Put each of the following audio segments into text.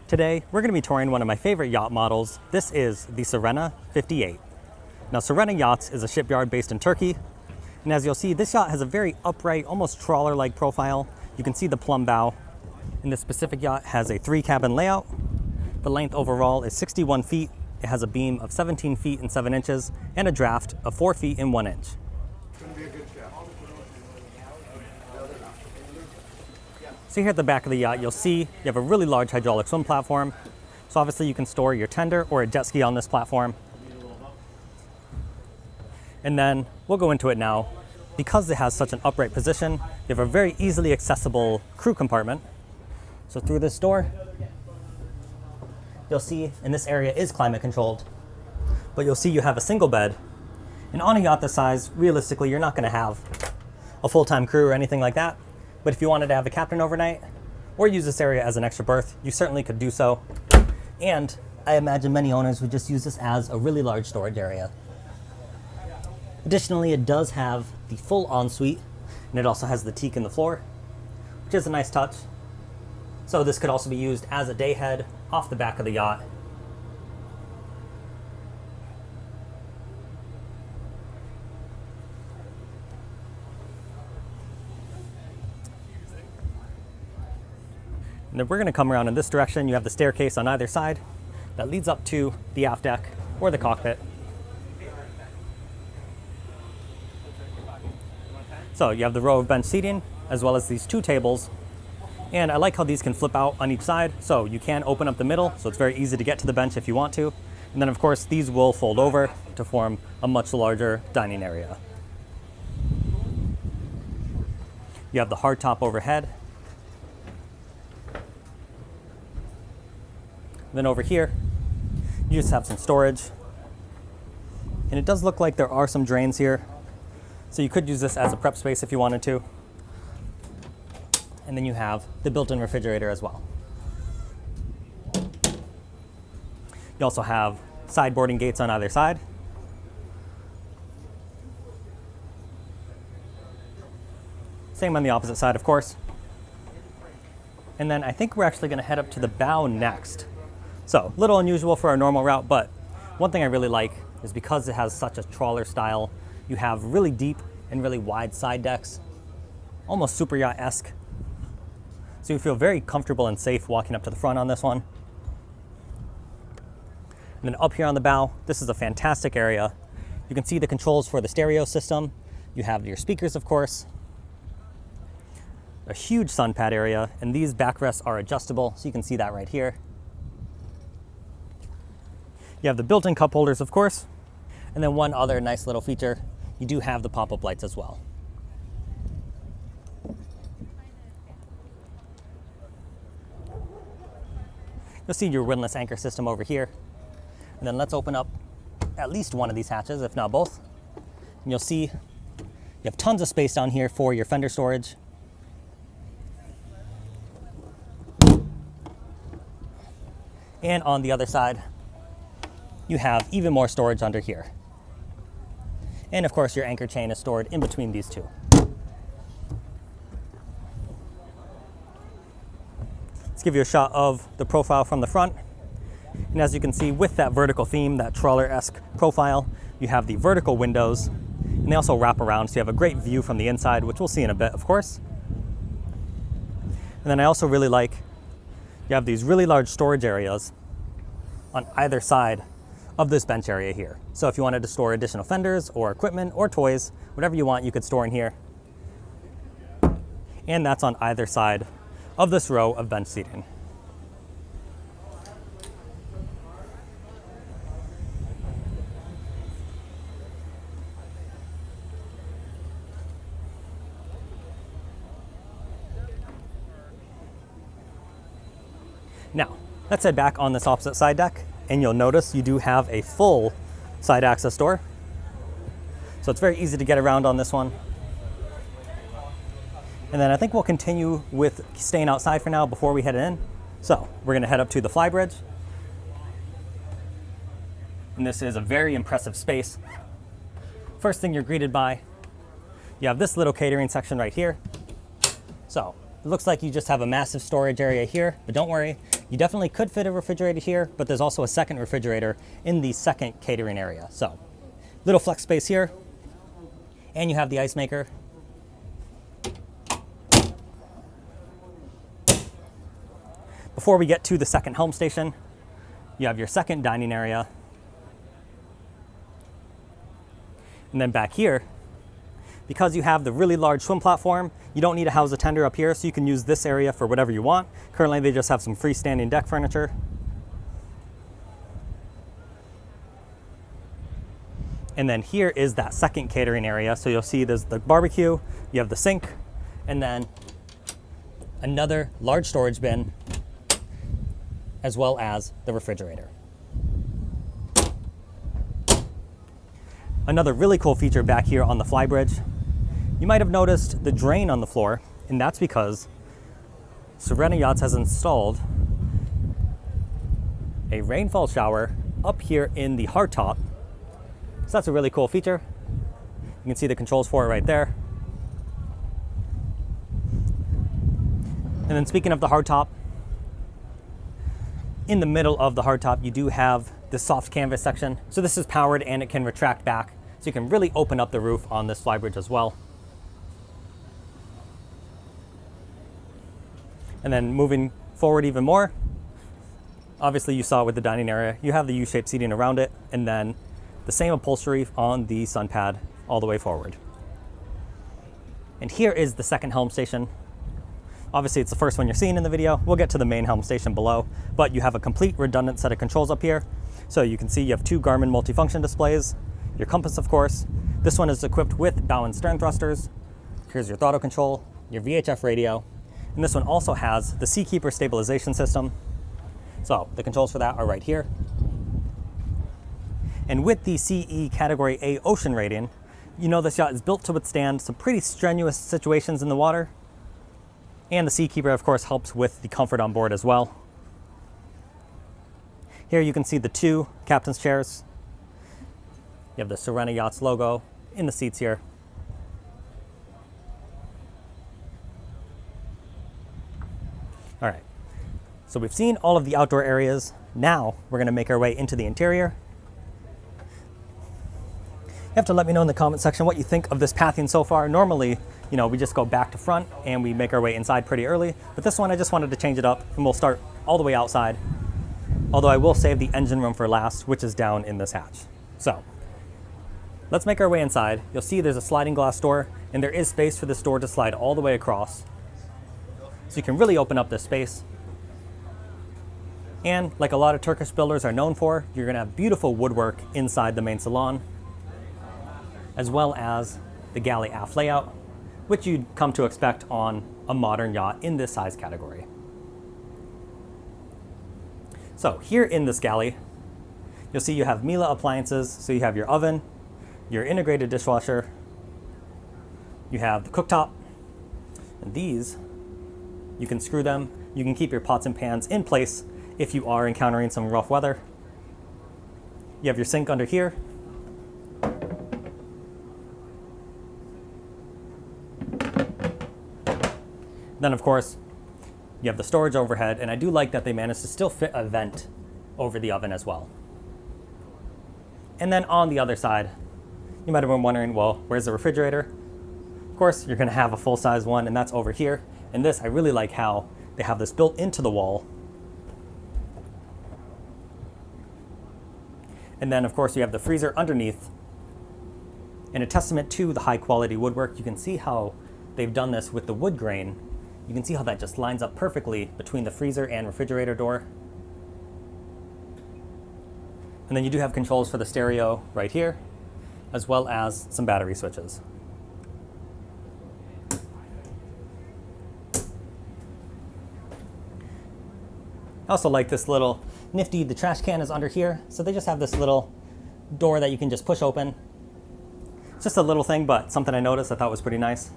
Today, we're going to be touring one of my favorite yacht models. This is the Sirena 58. Now, Sirena Yachts is a shipyard based in Turkey. And as you'll see, this yacht has a very upright, almost trawler-like profile. You can see the plumb bow. And this specific yacht has a 3-cabin layout. The length overall is 61 feet. It has a beam of 17 feet and 7 inches and a draft of 4 feet and 1 inch. So here at the back of the yacht, you'll see you have a really large hydraulic swim platform. So obviously you can store your tender or a jet ski on this platform. And then we'll go into it now. Because it has such an upright position, you have a very easily accessible crew compartment. So through this door, you'll see, and this area is climate controlled, but you'll see you have a single bed. And on a yacht this size, realistically, you're not gonna have a full-time crew or anything like that. But if you wanted to have a captain overnight or use this area as an extra berth, you certainly could do so. And I imagine many owners would just use this as a really large storage area. Additionally, it does have the full ensuite, and it also has the teak in the floor, which is a nice touch. So this could also be used as a day head off the back of the yacht. And then we're going to come around in this direction. You have the staircase on either side that leads up to the aft deck or the cockpit. So you have the row of bench seating as well as these 2 tables. And I like how these can flip out on each side, so you can open up the middle, so it's very easy to get to the bench if you want to. And then of course these will fold over to form a much larger dining area. You have the hardtop overhead. Then over here, you just have some storage. And it does look like there are some drains here. So you could use this as a prep space if you wanted to. And then you have the built-in refrigerator as well. You also have side boarding gates on either side. Same on the opposite side, of course. And then I think we're actually going to head up to the bow next. So, a little unusual for our normal route, but one thing I really like is because it has such a trawler style, you have really deep and really wide side decks, almost super yacht-esque. So you feel very comfortable and safe walking up to the front on this one. And then up here on the bow, this is a fantastic area. You can see the controls for the stereo system. You have your speakers, of course. A huge sun pad area, and these backrests are adjustable, so you can see that right here. You have the built-in cup holders, of course. And then one other nice little feature, you do have the pop-up lights as well. You'll see your windlass anchor system over here. And then let's open up at least one of these hatches, if not both. And you'll see you have tons of space down here for your fender storage. And on the other side, you have even more storage under here. And of course, your anchor chain is stored in between these two. Let's give you a shot of the profile from the front. And as you can see, with that vertical theme, that trawler-esque profile, you have the vertical windows, and they also wrap around, so you have a great view from the inside, which we'll see in a bit, of course. And then I also really like, you have these really large storage areas on either side of this bench area here. So if you wanted to store additional fenders or equipment or toys, whatever you want, you could store in here. And that's on either side of this row of bench seating. Now, let's head back on this opposite side deck, and you'll notice you do have a full side access door. So it's very easy to get around on this one. And then I think we'll continue with staying outside for now before we head in. So we're gonna head up to the flybridge. And this is a very impressive space. First thing you're greeted by, you have this little catering section right here. So it looks like you just have a massive storage area here, but don't worry, you definitely could fit a refrigerator here, but there's also a second refrigerator in the second catering area. So, little flex space here, and you have the ice maker. Before we get to the second helm station, you have your second dining area. And then back here, because you have the really large swim platform, you don't need to house a tender up here, so you can use this area for whatever you want. Currently, they just have some freestanding deck furniture. And then here is that second catering area. So you'll see there's the barbecue, you have the sink, and then another large storage bin, as well as the refrigerator. Another really cool feature back here on the flybridge, you might have noticed the drain on the floor, and that's because Sirena Yachts has installed a rainfall shower up here in the hardtop. So that's a really cool feature. You can see the controls for it right there. And then speaking of the hardtop, in the middle of the hardtop, you do have the soft canvas section. So this is powered and it can retract back. So you can really open up the roof on this flybridge as well. And then moving forward even more, obviously you saw with the dining area, you have the U-shaped seating around it, and then the same upholstery on the sun pad all the way forward. And here is the second helm station. Obviously it's the first one you're seeing in the video. We'll get to the main helm station below, but you have a complete redundant set of controls up here. So you can see you have two Garmin multifunction displays, your compass of course. This one is equipped with bow and stern thrusters. Here's your throttle control, your VHF radio, and this one also has the Seakeeper stabilization system. So the controls for that are right here. And with the CE Category A ocean rating, you know this yacht is built to withstand some pretty strenuous situations in the water. And the Seakeeper, of course, helps with the comfort on board as well. Here you can see the two captain's chairs. You have the Sirena Yachts logo in the seats here. All right, so we've seen all of the outdoor areas. Now we're gonna make our way into the interior. You have to let me know in the comment section what you think of this pathing so far. Normally, you know, we just go back to front and we make our way inside pretty early, but this one I just wanted to change it up and we'll start all the way outside. Although I will save the engine room for last, which is down in this hatch. So let's make our way inside. You'll see there's a sliding glass door and there is space for this door to slide all the way across. So you can really open up this space. And like a lot of Turkish builders are known for, you're gonna have beautiful woodwork inside the main salon, as well as the galley aft layout, which you'd come to expect on a modern yacht in this size category. So here in this galley, you'll see you have Miele appliances. So you have your oven, your integrated dishwasher, you have the cooktop, and these, you can screw them. You can keep your pots and pans in place if you are encountering some rough weather. You have your sink under here. Then of course, you have the storage overhead, and I do like that they managed to still fit a vent over the oven as well. And then on the other side, you might have been wondering, well, where's the refrigerator? Of course, you're gonna have a full-size one, and that's over here. And this, I really like how they have this built into the wall. And then of course you have the freezer underneath. And a testament to the high quality woodwork, you can see how they've done this with the wood grain. You can see how that just lines up perfectly between the freezer and refrigerator door. And then you do have controls for the stereo right here, as well as some battery switches. I also like this little nifty, the trash can is under here. So they just have this little door that you can just push open. It's just a little thing, but something I noticed I thought was pretty nice.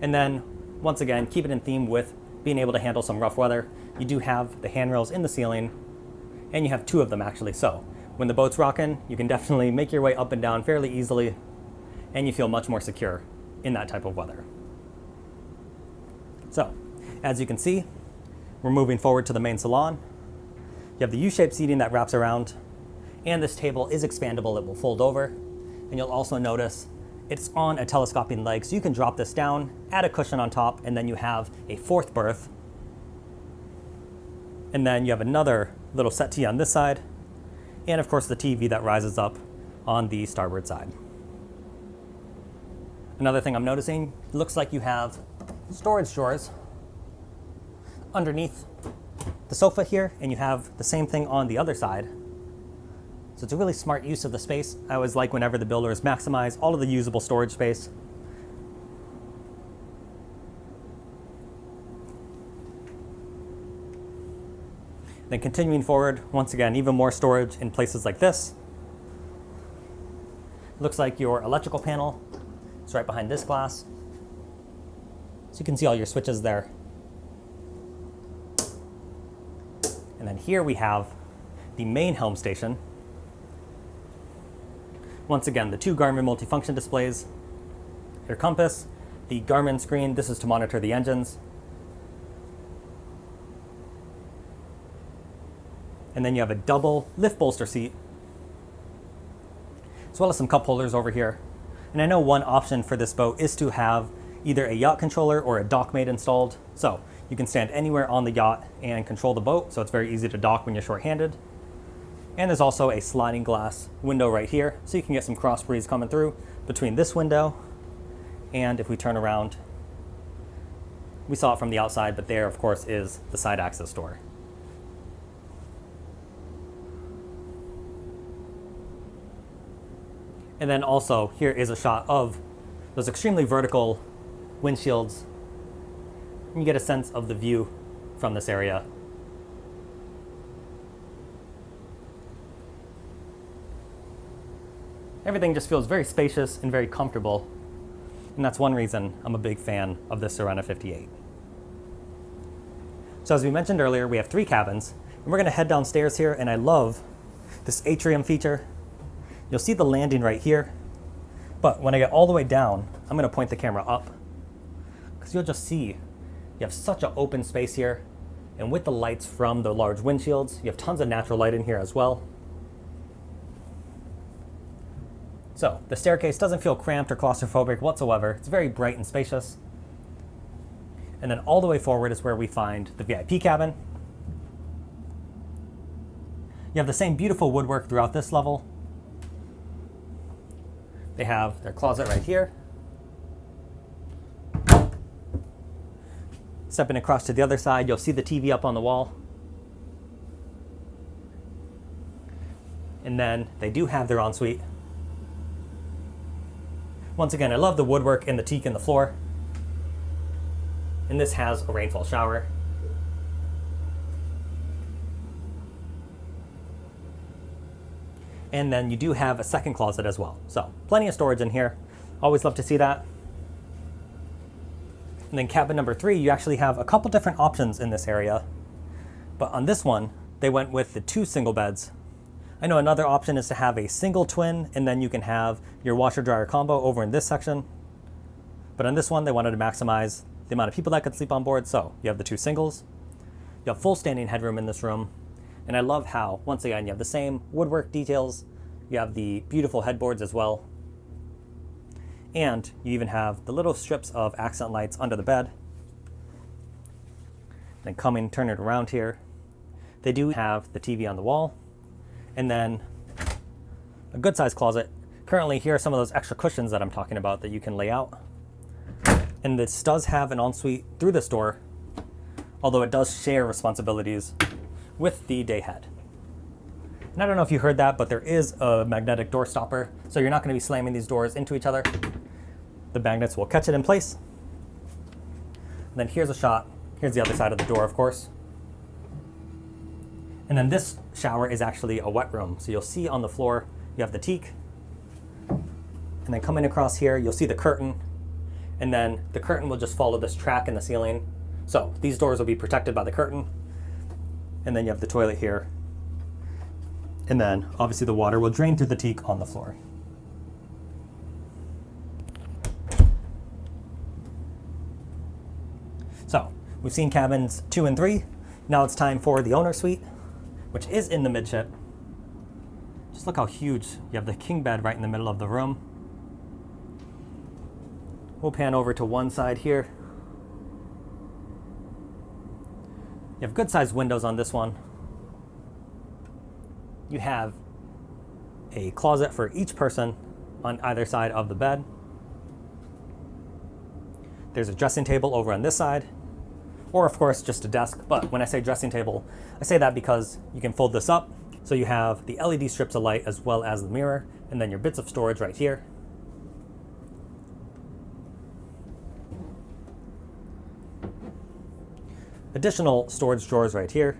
And then once again, keep it in theme with being able to handle some rough weather. You do have the handrails in the ceiling, and you have two of them actually. So when the boat's rocking, you can definitely make your way up and down fairly easily, and you feel much more secure in that type of weather. So, as you can see, we're moving forward to the main salon. You have the U-shaped seating that wraps around, and this table is expandable. It will fold over, and you'll also notice it's on a telescoping leg, so you can drop this down, add a cushion on top, and then you have a fourth berth. And then you have another little settee on this side, and of course the TV that rises up on the starboard side. Another thing I'm noticing, it looks like you have storage drawers underneath the sofa here, and you have the same thing on the other side. So it's a really smart use of the space. I always like whenever the builders maximize all of the usable storage space. Then continuing forward, once again, even more storage in places like this. Looks like your electrical panel is right behind this glass. So you can see all your switches there. And then here we have the main helm station. Once again, the two Garmin multifunction displays, your compass, the Garmin screen, this is to monitor the engines. And then you have a double lift bolster seat, as well as some cup holders over here. And I know one option for this boat is to have either a yacht controller or a dock mate installed. So you can stand anywhere on the yacht and control the boat, so it's very easy to dock when you're short-handed. And there's also a sliding glass window right here, so you can get some cross breeze coming through between this window and if we turn around, we saw it from the outside, but there of course is the side access door. And then also here is a shot of those extremely vertical windshields. And you get a sense of the view from this area. Everything just feels very spacious and very comfortable. And that's one reason I'm a big fan of this Sirena 58. So as we mentioned earlier, we have 3 cabins, and we're gonna head downstairs here, and I love this atrium feature. You'll see the landing right here, but when I get all the way down, I'm gonna point the camera up, because you'll just see you have such an open space here, and with the lights from the large windshields, you have tons of natural light in here as well. So the staircase doesn't feel cramped or claustrophobic whatsoever. It's very bright and spacious. And then all the way forward is where we find the VIP cabin. You have the same beautiful woodwork throughout this level. They have their closet right here. Stepping across to the other side, you'll see the TV up on the wall. And then they do have their ensuite. Once again, I love the woodwork and the teak in the floor. And this has a rainfall shower. And then you do have a second closet as well. So plenty of storage in here. Always love to see that. And then cabin number 3, you actually have a couple different options in this area. But on this one, they went with the 2 single beds. I know another option is to have a single twin, and then you can have your washer dryer combo over in this section. But on this one, they wanted to maximize the amount of people that could sleep on board. So you have the 2 singles. You have full standing headroom in this room. And I love how, once again, you have the same woodwork details. You have the beautiful headboards as well. And you even have the little strips of accent lights under the bed. Then turn it around here. They do have the TV on the wall. And then a good sized closet. Currently, here are some of those extra cushions that I'm talking about that you can lay out. And this does have an ensuite through this door, although it does share responsibilities with the day head. And I don't know if you heard that, but there is a magnetic door stopper, so you're not going to be slamming these doors into each other. The magnets will catch it in place. And then here's a shot. Here's the other side of the door, of course. And then this shower is actually a wet room. So you'll see on the floor, you have the teak. And then coming across here, you'll see the curtain. And then the curtain will just follow this track in the ceiling. So these doors will be protected by the curtain. And then you have the toilet here. And then obviously the water will drain through the teak on the floor. So We've seen cabins 2 and 3. Now it's time for the owner suite, which is in the midship. Just look how huge. You have the king bed right in the middle of the room. We'll pan over to one side here. You have good sized windows on this one. You have a closet for each person on either side of the bed. There's a dressing table over on this side, or of course just a desk. But when I say dressing table, I say that because you can fold this up. So you have the LED strips of light as well as the mirror, and then your bits of storage right here. Additional storage drawers right here,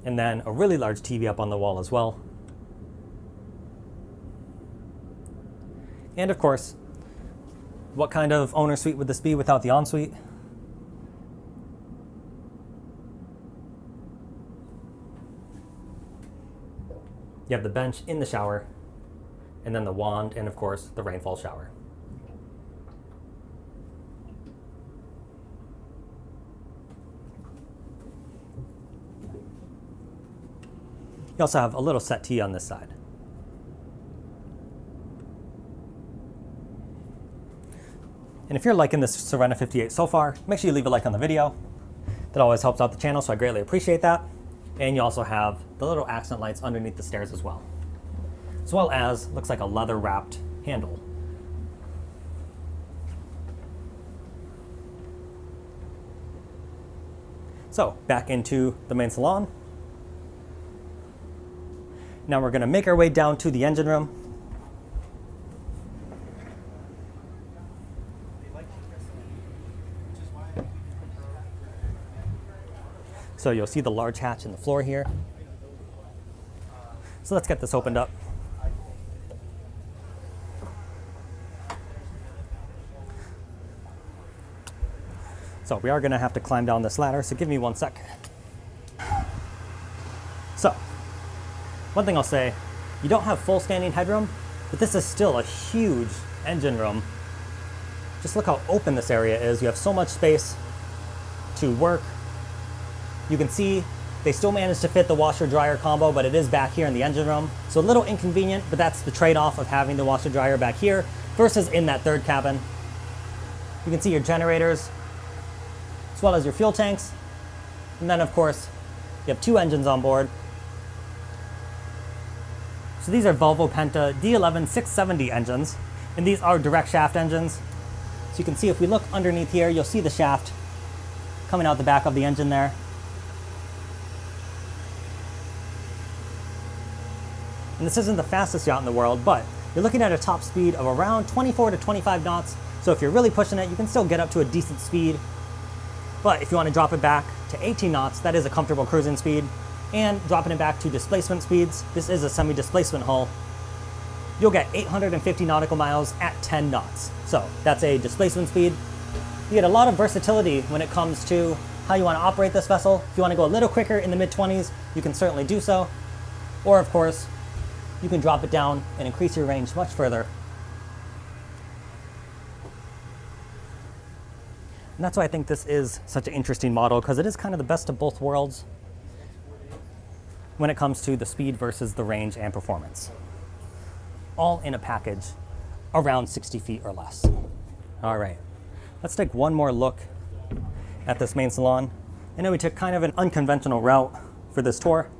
and then a really large TV up on the wall as well. And of course, what kind of owner suite would this be without the ensuite? You have the bench in the shower, and then the wand, and of course, the rainfall shower. You also have a little settee on this side. And if you're liking this Sirena 58 so far, make sure you leave a like on the video. That always helps out the channel, so I greatly appreciate that. And you also have the little accent lights underneath the stairs as well as looks like a leather wrapped handle. So back into the main salon. Now we're going to make our way down to the engine room. So you'll see the large hatch in the floor here. So let's get this opened up. So we are going to have to climb down this ladder, so give me 1 sec. So, one thing I'll say, you don't have full standing headroom, but this is still a huge engine room. Just look how open this area is. You have so much space to work. You can see they still managed to fit the washer dryer combo, but it is back here in the engine room. So a little inconvenient, but that's the trade-off of having the washer dryer back here versus in that third cabin. You can see your generators, as well as your fuel tanks. And then of course, you have 2 engines on board. So these are Volvo Penta D11 670 engines, and these are direct shaft engines. So you can see if we look underneath here, you'll see the shaft coming out the back of the engine there. And this isn't the fastest yacht in the world, but you're looking at a top speed of around 24 to 25 knots. So if you're really pushing it, you can still get up to a decent speed. But if you want to drop it back to 18 knots, that is a comfortable cruising speed. And dropping it back to displacement speeds, this is a semi-displacement hull, you'll get 850 nautical miles at 10 knots. So that's a displacement speed. You get a lot of versatility when it comes to how you want to operate this vessel. If you want to go a little quicker in the mid-20s, you can certainly do so. Or of course, you can drop it down and increase your range much further. And that's why I think this is such an interesting model, because it is kind of the best of both worlds when it comes to the speed versus the range and performance. All in a package around 60 feet or less. All right, let's take one more look at this main salon. I know we took kind of an unconventional route for this tour,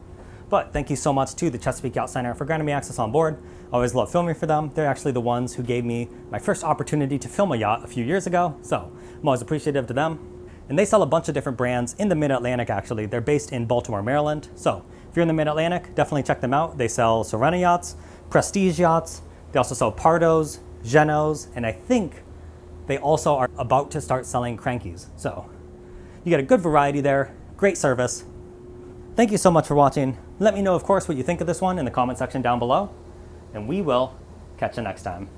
but thank you so much to the Chesapeake Yacht Center for granting me access on board. I always love filming for them. They're actually the ones who gave me my first opportunity to film a yacht a few years ago, so I'm always appreciative to them. And they sell a bunch of different brands in the Mid-Atlantic actually. They're based in Baltimore, Maryland. So if you're in the Mid-Atlantic, definitely check them out. They sell Sirena yachts, Prestige yachts. They also sell Pardos, Genos, and I think they also are about to start selling Crankies. So you get a good variety there, great service. Thank you so much for watching. Let me know, of course, what you think of this one in the comment section down below, and we will catch you next time.